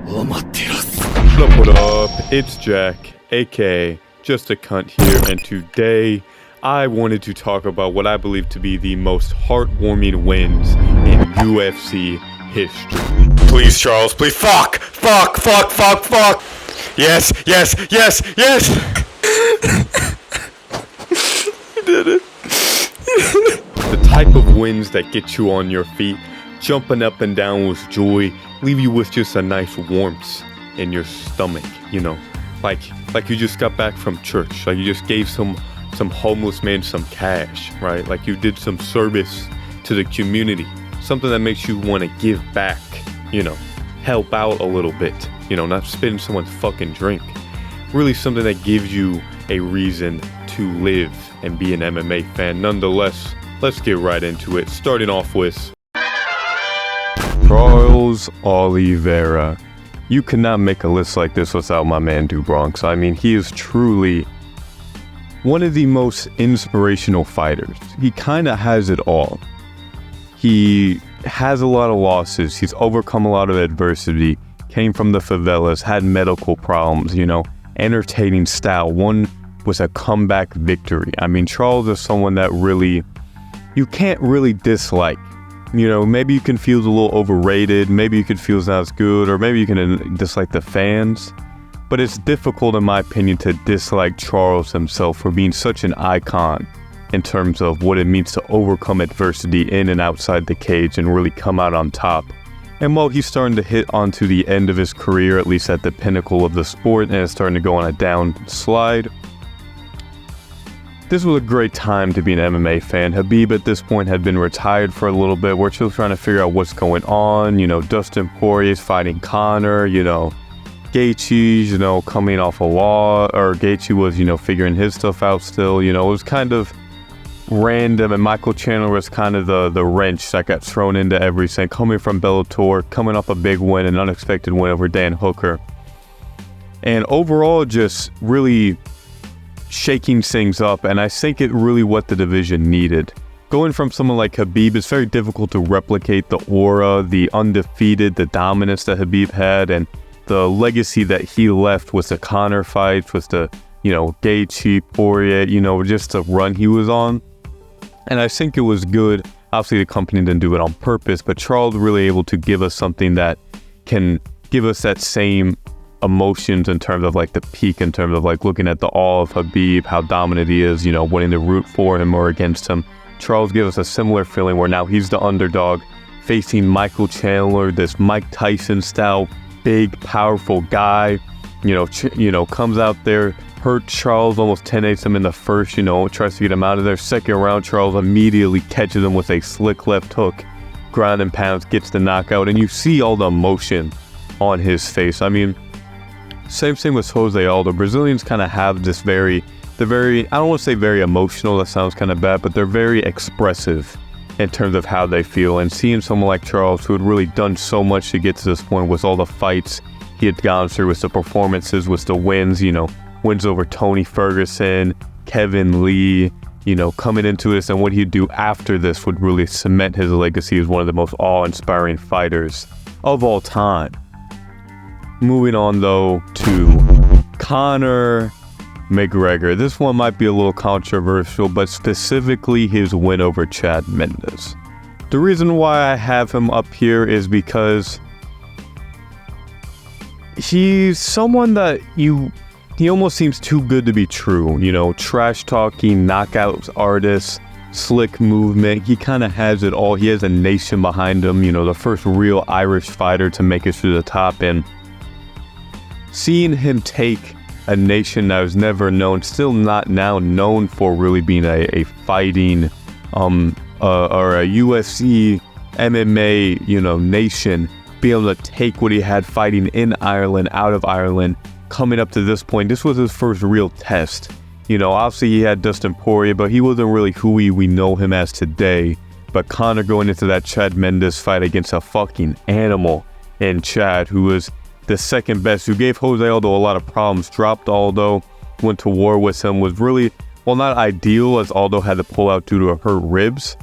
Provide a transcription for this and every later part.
What up? It's Jack, aka Just a Cunt here, and today I wanted to talk about what I believe to be the most heartwarming wins in UFC history. Please, Charles, please. Fuck! Yes! You did it. The type of wins that get you on your feet, jumping up and down with joy, leave you with just a nice warmth in your stomach, you know, like you just got back from church, like you just gave some homeless man some cash, right? Like you did some service to the community, something that makes you want to give back, you know, help out a little bit, you know, not spitting someone's fucking drink. Really something that gives you a reason to live and be an MMA fan. Nonetheless, let's get right into it, starting off with Charles Olivera. You cannot make a list like this without my man Bronx. I mean, he is truly one of the most inspirational fighters. He kind of has it all. He has a lot of losses. He's overcome a lot of adversity. Came from the favelas, had medical problems, you know, entertaining style. One was a comeback victory. I mean, Charles is someone that really, you can't really dislike. You know, maybe you can feel a little overrated, maybe you could feel it's not as good, or maybe you can dislike the fans. But it's difficult, in my opinion, to dislike Charles himself for being such an icon in terms of what it means to overcome adversity in and outside the cage and really come out on top. And while he's starting to hit onto the end of his career, at least at the pinnacle of the sport, and it's starting to go on a downslide, this was a great time to be an MMA fan. Khabib at this point had been retired for a little bit. We're still trying to figure out what's going on. You know, Dustin Poirier's fighting Conor, you know, Gaethje's, you know, coming off a law, or Gaethje was, you know, figuring his stuff out still. You know, it was kind of random, and Michael Chandler was kind of the wrench that got thrown into everything. Coming from Bellator, coming off a big win, an unexpected win over Dan Hooker. And overall, just really shaking things up, and I think it really what the division needed. Going from someone like Khabib, it's very difficult to replicate the aura, the undefeated, the dominance that Khabib had, and the legacy that he left with the Conor fights, with the, you know, Gaethje, Poirier, you know, just the run he was on. And I think it was good. Obviously, the company didn't do it on purpose, but Charles really able to give us something that can give us that same emotions in terms of like the peak, in terms of like looking at the awe of Khabib, how dominant he is, you know, wanting to root for him or against him. Charles gives us a similar feeling where now he's the underdog facing Michael Chandler, this Mike Tyson style, big, powerful guy, you know, comes out there, hurt Charles, almost 10-8s him in the first, you know, tries to get him out of there. Second round, Charles immediately catches him with a slick left hook, ground and pounds, gets the knockout, and you see all the emotion on his face. I mean, same thing with Jose Aldo. Brazilians kind of have this they're very, I don't want to say very emotional, that sounds kind of bad, but they're very expressive in terms of how they feel. And seeing someone like Charles, who had really done so much to get to this point with all the fights he had gone through, with the performances, with the wins, you know, wins over Tony Ferguson, Kevin Lee, you know, coming into this, and what he'd do after this would really cement his legacy as one of the most awe-inspiring fighters of all time. Moving on, though, to Conor McGregor. This one might be a little controversial, but specifically his win over Chad Mendes. The reason why I have him up here is because he's someone that he almost seems too good to be true. You know, trash-talking, knockout artist, slick movement. He kind of has it all. He has a nation behind him, you know, the first real Irish fighter to make it through the top, and seeing him take a nation that was never known, still not now known for really being a fighting or a UFC MMA, you know, nation, be able to take what he had fighting in Ireland, out of Ireland, coming up to this point. This was his first real test. You know, obviously he had Dustin Poirier, but he wasn't really who we know him as today. But Conor going into that Chad Mendes fight against a fucking animal in Chad, who was the second best, who gave Jose Aldo a lot of problems, dropped Aldo, went to war with him, was really, well, not ideal, as Aldo had to pull out due to hurt ribs.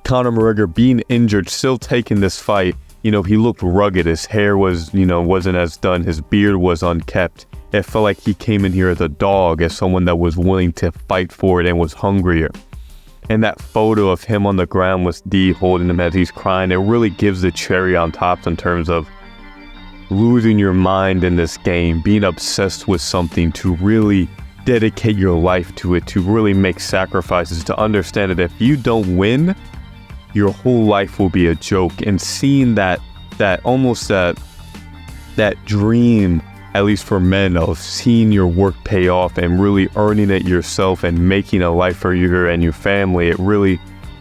Conor McGregor being injured, still taking this fight, he looked rugged. His hair was, wasn't as done. His beard was unkept. It felt like he came in here as a dog, as someone that was willing to fight for it and was hungrier. And that photo of him on the ground with D holding him as he's crying, it really gives the cherry on top in terms of losing your mind in this game, being obsessed with something, to really dedicate your life to it, to really make sacrifices, to understand that if you don't win, your whole life will be a joke. And seeing that dream, at least for men, of seeing your work pay off and really earning it yourself and making a life for you and your family,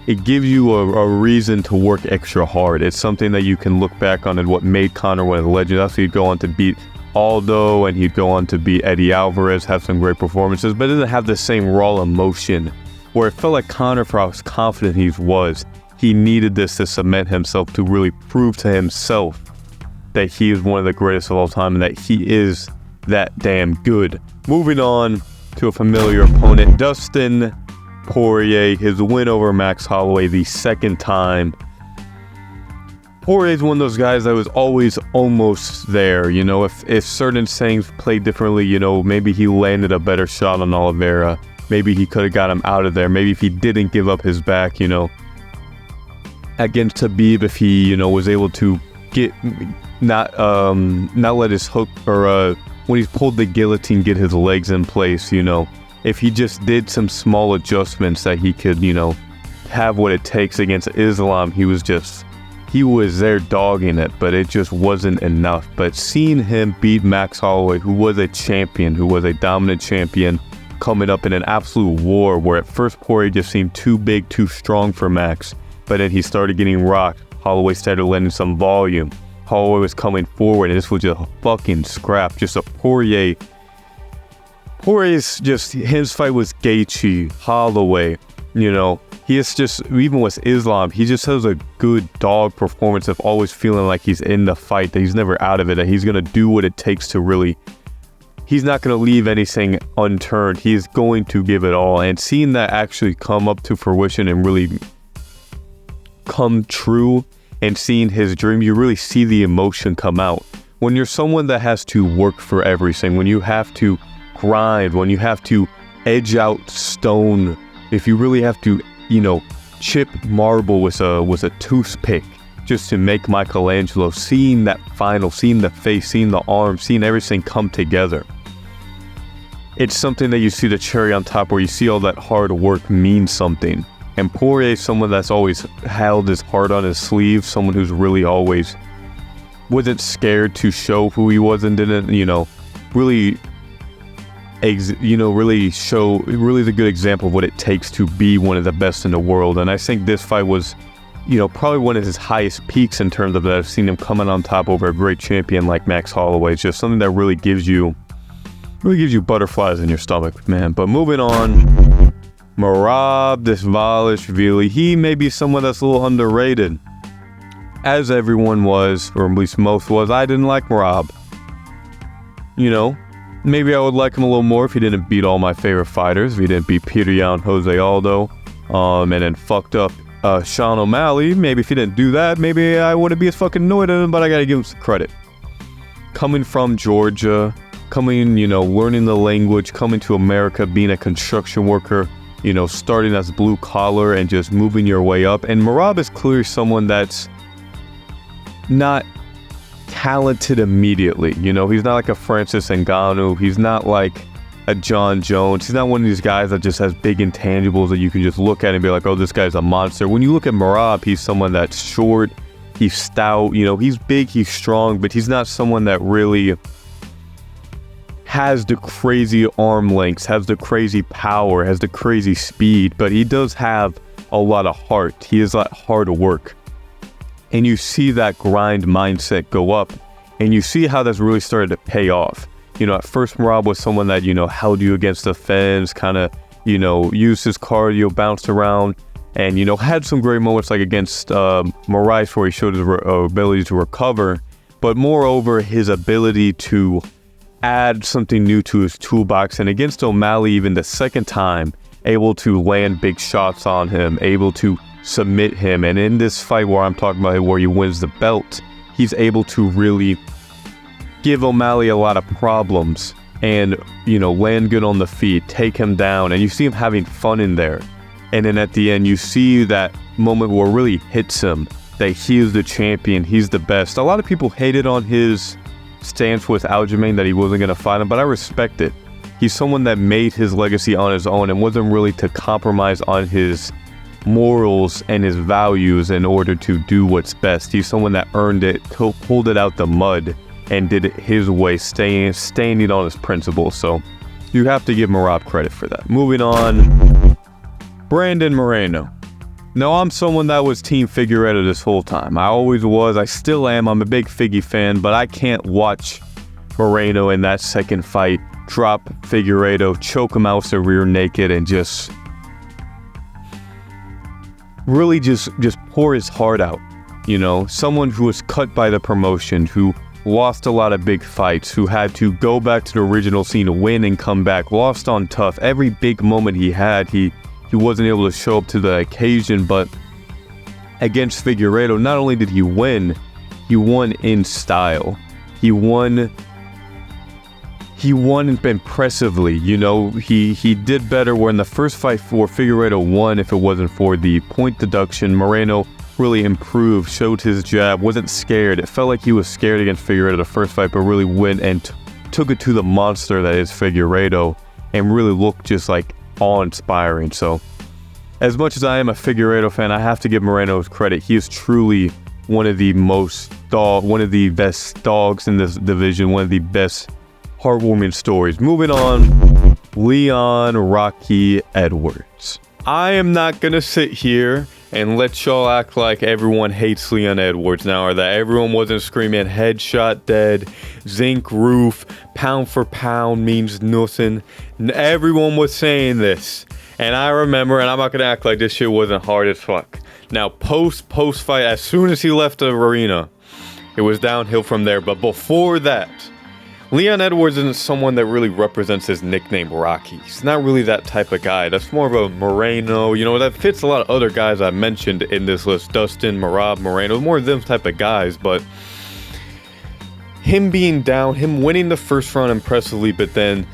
it gives you a reason to work extra hard. It's something that you can look back on and what made Conor one of the legends. After he'd go on to beat Aldo and he'd go on to beat Eddie Alvarez, have some great performances, but it doesn't have the same raw emotion where it felt like Conor, for how confident he needed this to cement himself, to really prove to himself that he is one of the greatest of all time and that he is that damn good. Moving on to a familiar opponent, Dustin Poirier, his win over Max Holloway the second time. Poirier's one of those guys that was always almost there. If certain things played differently, maybe he landed a better shot on Olivera. Maybe he could have got him out of there. Maybe if he didn't give up his back, against Khabib, if he, was able to not let his hook, or when he's pulled the guillotine, get his legs in place, if he just did some small adjustments that he could, have what it takes against Islam. He was there dogging it, but it just wasn't enough. But seeing him beat Max Holloway, who was a champion, who was a dominant champion, coming up in an absolute war where at first Poirier just seemed too big, too strong for Max, but then he started getting rocked. Holloway started letting some volume. Holloway was coming forward, and this was just a fucking scrap. Just a Poirier's just, his fight was Gaethje, Holloway, he is just, even with Islam, he just has a good dog performance of always feeling like he's in the fight, that he's never out of it, that he's going to do what it takes to really, he's not going to leave anything unturned. He's going to give it all. And seeing that actually come up to fruition and really come true, and seeing his dream, you really see the emotion come out. When you're someone that has to work for everything, when you have to grind, when you have to edge out stone, if you really have to, chip marble with a toothpick just to make Michelangelo, seeing that final, seeing the face, seeing the arm, seeing everything come together, it's something that you see the cherry on top, where you see all that hard work means something. And Poirier is someone that's always held his heart on his sleeve, someone who's really always wasn't scared to show who he was, and didn't, really show the good example of what it takes to be one of the best in the world. And I think this fight was, probably one of his highest peaks in terms of that. I've seen him coming on top over a great champion like Max Holloway. It's just something that really gives you butterflies in your stomach, man. But moving on, Merab Dvalishvili, he may be someone that's a little underrated, as everyone was, or at least most was. I didn't like Merab. Maybe I would like him a little more if he didn't beat all my favorite fighters, if he didn't beat Peter Yan, Jose Aldo, and then fucked up Sean O'Malley. Maybe if he didn't do that, maybe I wouldn't be as fucking annoyed at him, but I gotta give him some credit. Coming from Georgia, learning the language, coming to America, being a construction worker, starting as blue collar and just moving your way up. And Merab is clearly someone that's not talented immediately. He's not like a Francis Ngannou. He's not like a John Jones. He's not one of these guys that just has big intangibles that you can just look at and be like, oh, this guy's a monster. When you look at Merab, he's someone that's short, he's stout, he's big, he's strong, but he's not someone that really has the crazy arm lengths, has the crazy power, has the crazy speed, but he does have a lot of heart. He is that hard work. And you see that grind mindset go up, and you see how that's really started to pay off. At first Merab was someone that, held you against the fence, kind of, used his cardio, bounced around, and, had some great moments like against Moraes, where he showed his ability to recover, but moreover, his ability to add something new to his toolbox. And against O'Malley, even the second time, able to land big shots on him, able to submit him. And in this fight where I'm talking about, where he wins the belt, he's able to really give O'Malley a lot of problems and, land good on the feet, take him down, and you see him having fun in there. And then at the end, you see that moment where it really hits him, that he is the champion, he's the best. A lot of people hated on his stance with Aljamain that he wasn't going to fight him, but I respect it. He's someone that made his legacy on his own and wasn't really to compromise on his morals and his values in order to do what's best. He's someone that earned it, pulled it out the mud, and did it his way, standing on his principles. So you have to give Merab credit for that. Moving on, Brandon Moreno. Now, I'm someone that was Team Figueiredo this whole time. I always was. I still am. I'm a big Figgy fan, but I can't watch Moreno in that second fight drop Figueiredo, choke him out with the rear naked, and just really just pour his heart out. Someone who was cut by the promotion, who lost a lot of big fights, who had to go back to the original scene to win and come back, lost on tough. Every big moment he had, he wasn't able to show up to the occasion, but against Figueiredo, not only did he win in style. He won impressively. He did better, where in the first fight for Figueiredo won, if it wasn't for the point deduction, Moreno really improved, showed his jab, wasn't scared. It felt like he was scared against Figueiredo the first fight, but really went and took it to the monster that is Figueiredo and really looked just like awe-inspiring. So as much as I am a Figueiredo fan, I have to give Moreno credit. He is truly one of the best dogs in this division, one of the best heartwarming stories. Moving on, Leon Rocky Edwards. I am not gonna sit here and let y'all act like everyone hates Leon Edwards now, or that everyone wasn't screaming headshot dead, zinc roof, pound for pound means nothing. Everyone was saying this, and I remember, and I'm not gonna act like this shit wasn't hard as fuck. Now post fight, as soon as he left the arena, it was downhill from there. But before that, Leon Edwards isn't someone that really represents his nickname Rocky. He's not really that type of guy. That's more of a Moreno, that fits a lot of other guys I mentioned in this list. Dustin, Merab, Moreno, more of them type of guys. But him being down, him winning the first round impressively, but then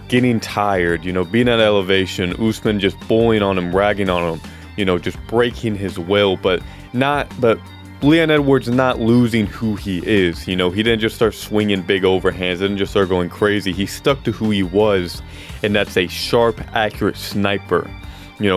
getting tired, being at elevation, Usman just bullying on him, ragging on him, just breaking his will, but Leon Edwards not losing who he is. He didn't just start swinging big overhands, didn't just start going crazy. He stuck to who he was, and that's a sharp, accurate sniper.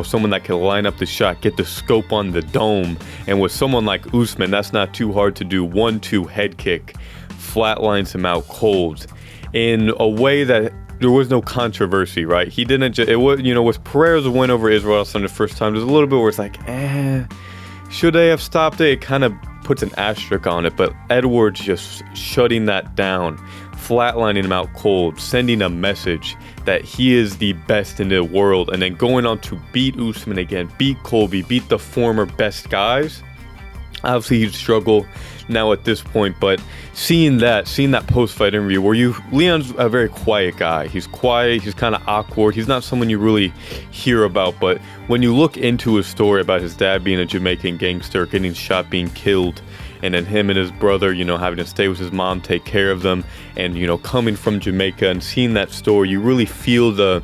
Someone that can line up the shot, get the scope on the dome. And with someone like Usman, that's not too hard to do. 1-2 head kick, flatlines him out cold in a way that there was no controversy, right? He didn't just, it was, with Pereira's win over Israel Adesanya the first time, there's a little bit where it's like, should they have stopped it? It kind of puts an asterisk on it, but Edwards just shutting that down, flatlining him out cold, sending a message that he is the best in the world, and then going on to beat Usman again, beat Colby, beat the former best guys. Obviously, he'd struggle now at this point, but seeing that post-fight interview where Leon's a very quiet guy. He's quiet, he's kind of awkward, he's not someone you really hear about, but when you look into his story about his dad being a Jamaican gangster, getting shot, being killed, and then him and his brother, having to stay with his mom, take care of them, and, coming from Jamaica and seeing that story, you really feel the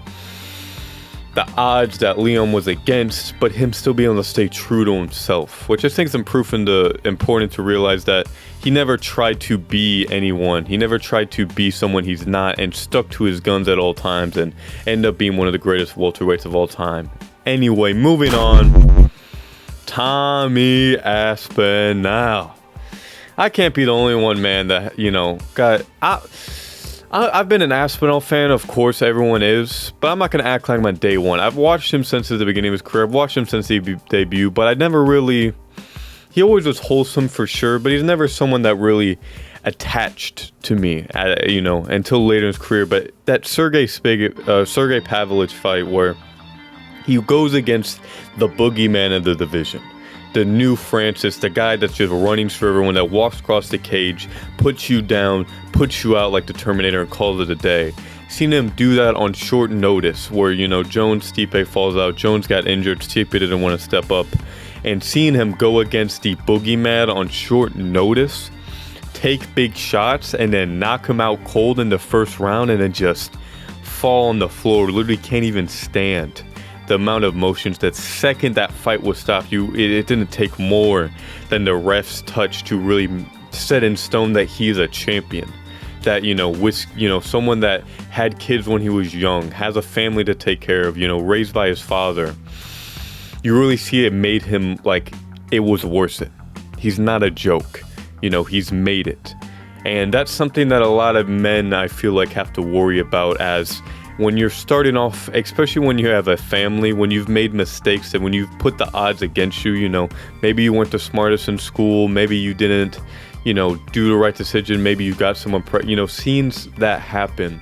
odds that Leon was against, but him still being able to stay true to himself, which I think is important to realize that he never tried to be anyone. He never tried to be someone he's not, and stuck to his guns at all times, and ended up being one of the greatest welterweights of all time. Anyway, moving on, Tommy Aspinall. I can't be the only one, man, that, I've been an Aspinall fan, of course, everyone is, but I'm not going to act like I'm on day one. I've watched him since the beginning of his career. I've watched him since he debuted, but I never really, he always was wholesome for sure, but he's never someone that really attached to me, until later in his career. But that Sergey Pavlovich fight where he goes against the boogeyman of the division, the new Francis, the guy that's just running through everyone, that walks across the cage, puts you down, puts you out like the Terminator, and calls it a day. Seen him do that on short notice where, Jones, Stipe falls out, Jones got injured, Stipe didn't want to step up, and seeing him go against the boogeyman on short notice take big shots and then knock him out cold in the first round and then just fall on the floor, literally can't even stand. The amount of motions that second that fight was stopped, it didn't take more than the ref's touch to really set in stone that he is a champion. That, with, someone that had kids when he was young, has a family to take care of, raised by his father. You really see it made him like it was worth it. He's not a joke. He's made it. And that's something that a lot of men, I feel like, have to worry about as when you're starting off, especially when you have a family, when you've made mistakes and when you've put the odds against you, maybe you weren't the smartest in school, maybe you didn't, do the right decision, maybe you got someone, seeing that happen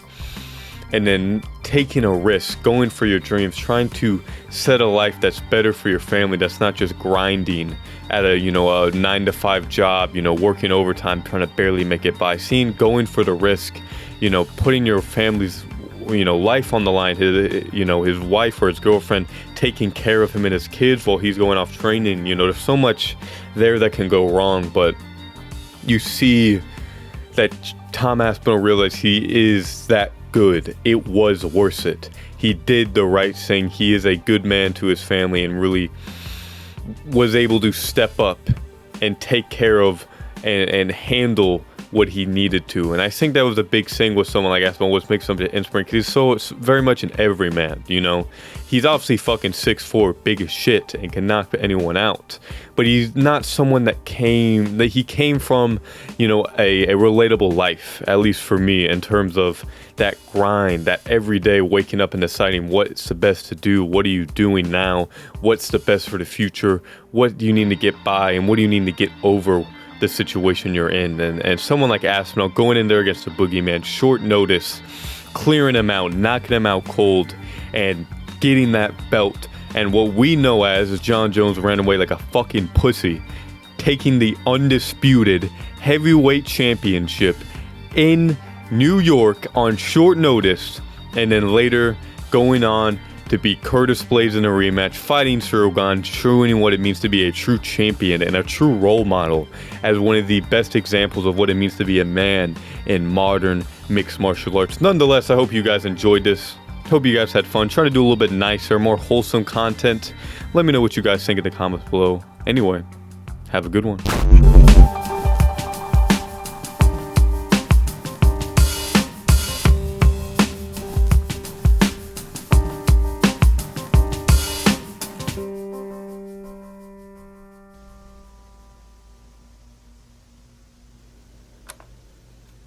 and then taking a risk, going for your dreams, trying to set a life that's better for your family, that's not just grinding at a 9-to-5 job, working overtime, trying to barely make it by, going for the risk, putting your family's life on the line, his wife or his girlfriend taking care of him and his kids while he's going off training. There's so much there that can go wrong, but you see that Tom Aspinall realized he is that good. It was worth it. He did the right thing. He is a good man to his family and really was able to step up and take care of and handle what he needed to. And I think that was a big thing with someone like Aspinall, was make something inspiring, because he's so very much an everyman. He's obviously fucking 6'4", big as shit, and can knock anyone out, but he's not someone that he came from a relatable life, at least for me, in terms of that grind, that every day waking up and deciding what's the best to do, what are you doing now, what's the best for the future, what do you need to get by, and what do you need to get over the situation you're in. And someone like Aspinall going in there against the boogeyman, short notice, clearing him out, knocking him out cold, and getting that belt. And what we know as John Jones ran away like a fucking pussy, taking the undisputed heavyweight championship in New York on short notice, and then later going on to beat Curtis Blades in a rematch, fighting Shogun, showing what it means to be a true champion and a true role model, as one of the best examples of what it means to be a man in modern mixed martial arts. Nonetheless, I hope you guys enjoyed this. Hope you guys had fun. Trying to do a little bit nicer, more wholesome content. Let me know what you guys think in the comments below. Anyway, have a good one.